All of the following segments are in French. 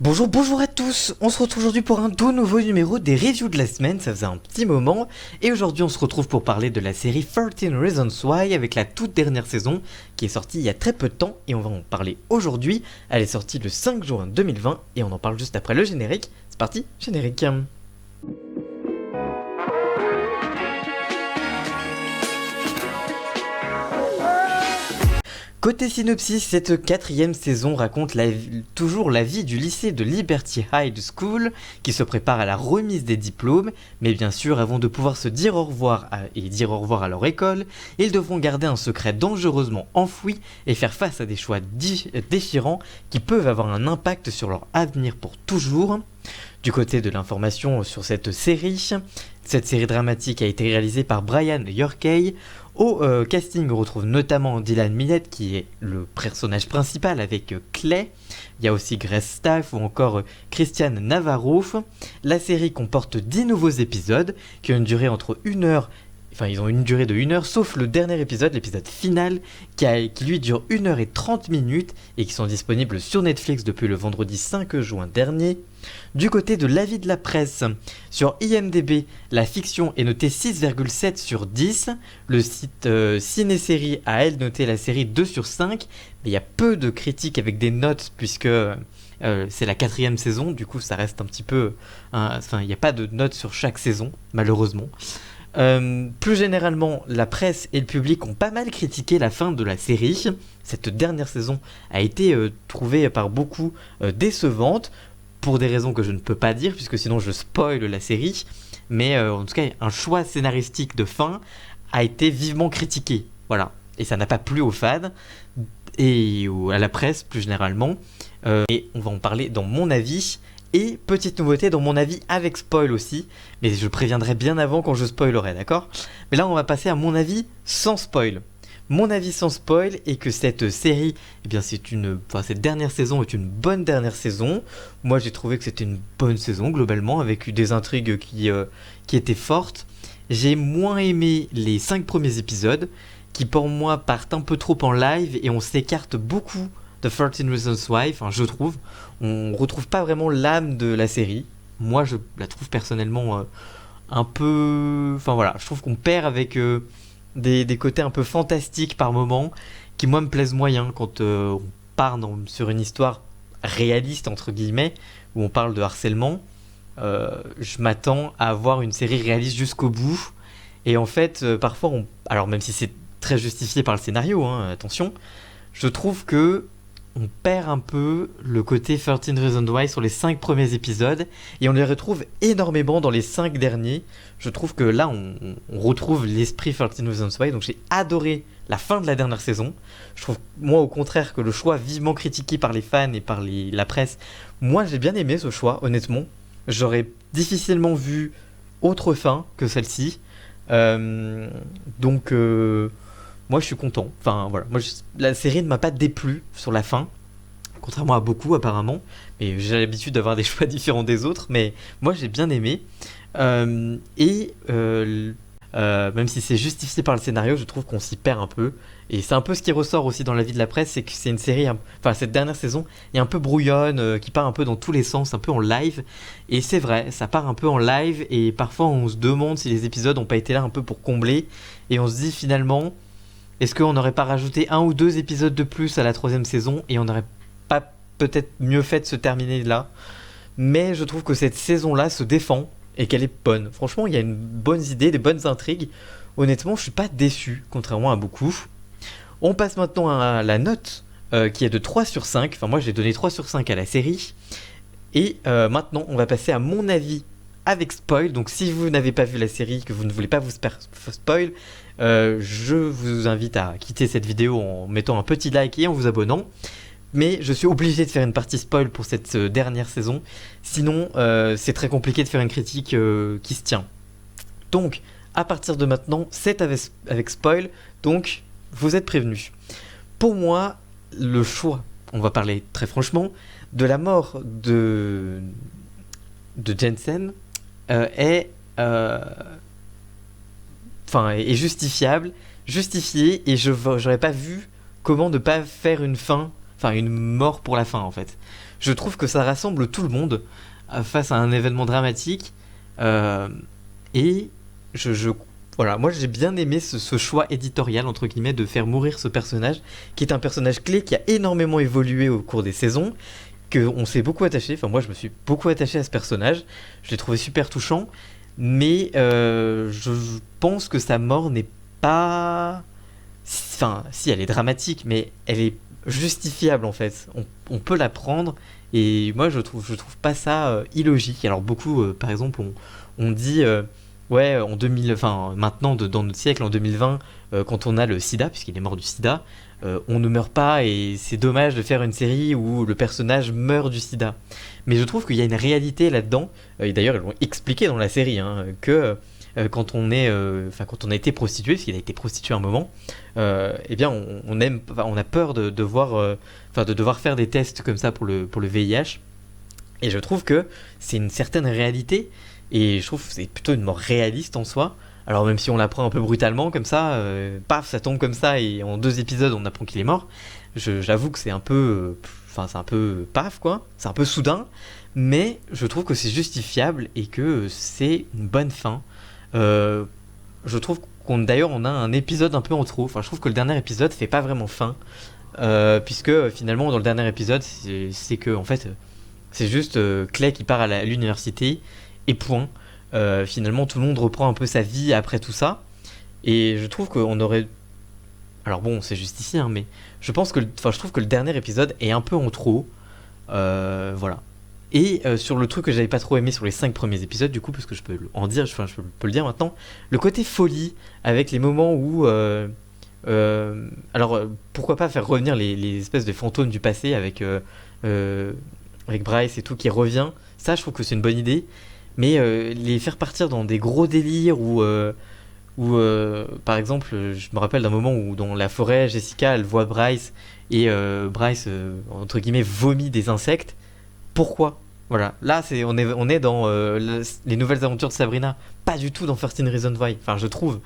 Bonjour à tous, on se retrouve aujourd'hui pour un tout nouveau numéro des reviews de la semaine, ça faisait un petit moment, et aujourd'hui on se retrouve pour parler de la série 13 Reasons Why avec la toute dernière saison qui est sortie il y a très peu de temps et on va en parler aujourd'hui. Elle est sortie le 5 juin 2020 et on en parle juste après le générique. C'est parti, générique. Côté synopsis, cette quatrième saison raconte toujours la vie du lycée de Liberty High School qui se prépare à la remise des diplômes, mais bien sûr avant de pouvoir se dire au revoir et dire au revoir à leur école, ils devront garder un secret dangereusement enfoui et faire face à des choix déchirants qui peuvent avoir un impact sur leur avenir pour toujours. Du côté de l'information sur cette série dramatique a été réalisée par Brian Yorkey. Au casting, on retrouve notamment Dylan Minnette qui est le personnage principal avec Clay. Il y a aussi Grace Staff ou encore Christian Navarro. La série comporte 10 nouveaux épisodes qui ont une durée entre 1 heure. Enfin, ils ont une durée de 1 heure, sauf le dernier épisode, l'épisode final, qui lui dure 1 heure et 30 minutes et qui sont disponibles sur Netflix depuis le vendredi 5 juin dernier. Du côté de l'avis de la presse, sur IMDb, la fiction est notée 6,7 sur 10. Le site Ciné-Série a elle noté la série 2 sur 5. Mais il y a peu de critiques avec des notes puisque c'est la 4e saison. Du coup, ça reste un petit peu... Enfin, il n'y a pas de notes sur chaque saison, malheureusement. Plus généralement, la presse et le public ont pas mal critiqué la fin de la série. Cette dernière saison a été trouvée par beaucoup décevante, pour des raisons que je ne peux pas dire, puisque sinon je spoil la série. Mais en tout cas, un choix scénaristique de fin a été vivement critiqué. Voilà. Et ça n'a pas plu aux fans, et à la presse plus généralement. Et on va en parler dans mon avis. Et petite nouveauté dans mon avis avec spoil aussi, mais je préviendrai bien avant quand je spoilerai, d'accord ? Mais là on va passer à mon avis sans spoil. Mon avis sans spoil est que cette série, eh bien cette dernière saison est une bonne dernière saison. Moi j'ai trouvé que c'était une bonne saison globalement, avec des intrigues qui étaient fortes. J'ai moins aimé les 5 premiers épisodes, qui pour moi partent un peu trop en live et on s'écarte beaucoup de 13 Reasons Why, enfin je trouve. On retrouve pas vraiment l'âme de la série. Moi je la trouve personnellement un peu... Enfin voilà, je trouve qu'on perd avec des côtés un peu fantastiques par moment, qui moi me plaisent moyen quand on part sur une histoire réaliste entre guillemets, où on parle de harcèlement. Je m'attends à avoir une série réaliste jusqu'au bout. Et en fait, parfois, alors même si c'est très justifié par le scénario, hein, attention, je trouve que on perd un peu le côté 13 Reasons Why sur les 5 premiers épisodes et on les retrouve énormément dans les 5 derniers. Je trouve que là on retrouve l'esprit 13 Reasons Why, donc j'ai adoré la fin de la dernière saison. Je trouve moi au contraire que le choix vivement critiqué par les fans et par la presse, moi j'ai bien aimé ce choix honnêtement. J'aurais difficilement vu autre fin que celle-ci. Donc moi je suis content, enfin voilà, la série ne m'a pas déplu sur la fin, contrairement à beaucoup apparemment, mais j'ai l'habitude d'avoir des choix différents des autres, mais moi j'ai bien aimé, même si c'est justifié par le scénario, je trouve qu'on s'y perd un peu, et c'est un peu ce qui ressort aussi dans l'avis de la presse, c'est que c'est une série, enfin cette dernière saison est un peu brouillonne, qui part un peu dans tous les sens, un peu en live, et c'est vrai, ça part un peu en live, et parfois on se demande si les épisodes n'ont pas été là un peu pour combler, et on se dit finalement... Est-ce qu'on n'aurait pas rajouté 1 ou 2 épisodes de plus à la 3e saison et on n'aurait pas peut-être mieux fait de se terminer là ? Mais je trouve que cette saison-là se défend et qu'elle est bonne. Franchement, il y a une bonne idée, des bonnes intrigues. Honnêtement, je suis pas déçu, contrairement à beaucoup. On passe maintenant à la note qui est de 3 sur 5. Enfin, moi, j'ai donné 3 sur 5 à la série. Et maintenant, on va passer à mon avis avec spoil. Donc, si vous n'avez pas vu la série, que vous ne voulez pas vous spoil... je vous invite à quitter cette vidéo en mettant un petit like et en vous abonnant. Mais je suis obligé de faire une partie spoil pour cette dernière saison. Sinon, c'est très compliqué de faire une critique qui se tient. Donc, à partir de maintenant, c'est avec spoil. Donc, vous êtes prévenus. Pour moi, le choix, on va parler très franchement, de la mort de Jensen est justifié, et j'aurais pas vu comment ne pas faire une fin, enfin une mort pour la fin en fait. je trouve que ça rassemble tout le monde face à un événement dramatique. euh, et je voilà, moi j'ai bien aimé ce choix éditorial entre guillemets de faire mourir ce personnage, qui est un personnage clé qui a énormément évolué au cours des saisons, que on s'est beaucoup attaché. Enfin moi je me suis beaucoup attaché à ce personnage, je l'ai trouvé super touchant, mais je pense que sa mort n'est pas, enfin si elle est dramatique, mais elle est justifiable en fait. On peut la prendre, et moi je trouve pas ça illogique. Alors beaucoup par exemple on dit ouais en 2000, enfin maintenant dans notre siècle en 2020, quand on a le sida, puisqu'il est mort du sida, on ne meurt pas et c'est dommage de faire une série où le personnage meurt du sida. Mais je trouve qu'il y a une réalité là-dedans, et d'ailleurs ils l'ont expliqué dans la série, hein, que quand on est, quand on a été prostitué, parce qu'il a été prostitué à un moment, eh bien on aime, enfin, on a peur de devoir, de devoir faire des tests comme ça pour le VIH. Et je trouve que c'est une certaine réalité, et je trouve que c'est plutôt une mort réaliste en soi. Alors même si on l'apprend un peu brutalement comme ça, paf, ça tombe comme ça, et en 2 épisodes on apprend qu'il est mort. J'avoue que c'est un peu, c'est un peu paf quoi, c'est un peu soudain, mais je trouve que c'est justifiable et que c'est une bonne fin. Euh, je trouve qu'on d'ailleurs on a un épisode un peu en trop. Enfin, je trouve que le dernier épisode fait pas vraiment fin, puisque finalement dans le dernier épisode c'est que en fait c'est juste Clay qui part à l'université et point. Finalement tout le monde reprend un peu sa vie après tout ça, et je trouve qu'on aurait, alors bon c'est justifié hein, mais je trouve que le dernier épisode est un peu en trop. Voilà. Et sur le truc que j'avais pas trop aimé sur les 5 premiers épisodes, du coup, parce que je peux en dire, je peux le dire maintenant, le côté folie, avec les moments où. Pourquoi pas faire revenir les espèces de fantômes du passé euh, avec Bryce et tout qui revient. Ça, je trouve que c'est une bonne idée. Mais les faire partir dans des gros délires où par exemple, je me rappelle d'un moment où dans la forêt, Jessica, elle voit Bryce, et Bryce, entre guillemets, vomit des insectes. Pourquoi? Voilà, là on est dans les nouvelles aventures de Sabrina, pas du tout dans 13 Reasons Why, enfin je trouve.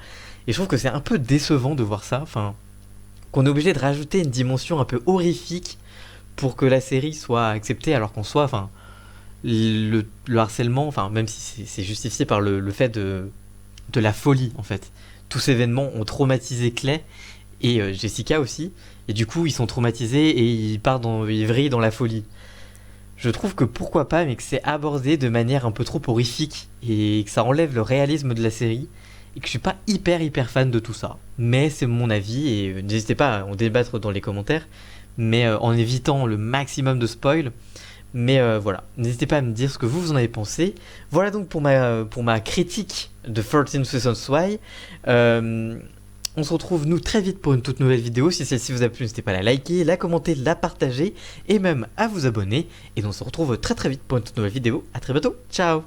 Et je trouve que c'est un peu décevant de voir ça, enfin, qu'on est obligé de rajouter une dimension un peu horrifique pour que la série soit acceptée, alors qu'en soi, enfin, le harcèlement, enfin, même si c'est justifié par le fait de la folie en fait. Tous ces événements ont traumatisé Clay et Jessica aussi, et du coup ils sont traumatisés et ils vrillent dans la folie. Je trouve que pourquoi pas, mais que c'est abordé de manière un peu trop horrifique et que ça enlève le réalisme de la série, et que je suis pas hyper fan de tout ça. Mais c'est mon avis, et n'hésitez pas à en débattre dans les commentaires, mais en évitant le maximum de spoil. Mais voilà, n'hésitez pas à me dire ce que vous en avez pensé. Voilà donc pour ma critique de 13 Reasons Why. On se retrouve nous très vite pour une toute nouvelle vidéo. Si celle-ci vous a plu, n'hésitez pas à la liker, la commenter, la partager et même à vous abonner. Et on se retrouve très vite pour une toute nouvelle vidéo. À très bientôt, ciao.